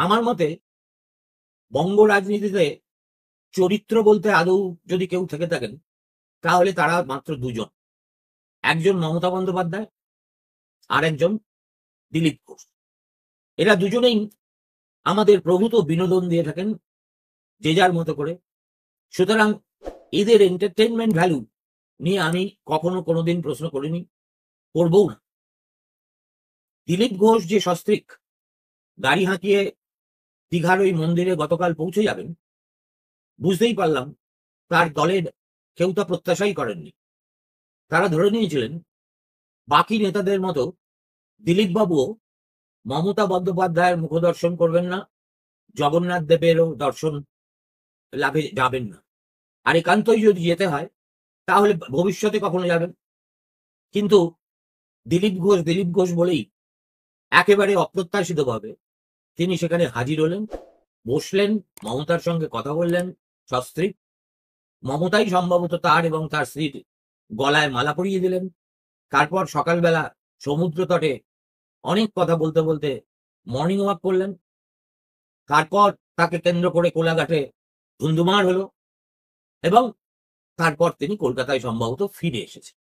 আমার মতে বঙ্গ রাজনীতিতে চরিত্র বলতে আদৌ যদি কেউ থেকে থাকেন তাহলে তারা মাত্র দুজন, একজন মমতা বন্দ্যোপাধ্যায় আর একজন দিলীপ ঘোষ। এরা দুজনেই আমাদের প্রভূত বিনোদন দিয়ে থাকেন যে যার মতো করে। সুতরাং এদের এন্টারটেনমেন্ট ভ্যালু নিয়ে আমি কখনো কোনোদিন প্রশ্ন করিনি, করবও না। দিলীপ ঘোষ যে সস্ত্রীক গাড়ি হাঁকিয়ে দীঘার ওই মন্দিরে গতকাল পৌঁছে যাবেন, বুঝতেই পারলাম তার দলের কেউ তা প্রত্যাশাই করেননি। তারা ধরে নিয়েছিলেন বাকি নেতাদের মতো দিলীপ বাবুও মমতা বন্দ্যোপাধ্যায়ের মুখ দর্শন করবেন না, জগন্নাথ দেবেরও দর্শন লাভে যাবেন না, আর একান্তই যদি যেতে হয় তাহলে ভবিষ্যতে কখনো যাবেন। কিন্তু দিলীপ ঘোষ বলেই একেবারে অপ্রত্যাশিতভাবে তিনি সেখানে হাজির হলেন, বসলেন, মমতার সঙ্গে কথা বললেন সস্ত্রীক। মমতাই সম্ভবত তার এবং তার স্ত্রীর গলায় মালা পরিয়ে দিলেন। তারপর সকালবেলা সমুদ্র তটে অনেক কথা বলতে বলতে মর্নিং ওয়াক করলেন। তারপর তাকে কেন্দ্র করে কোলাঘাটে ধুন্ধুমার হলো এবং তারপর তিনি কলকাতায় সম্ভবত ফিরে এসেছেন।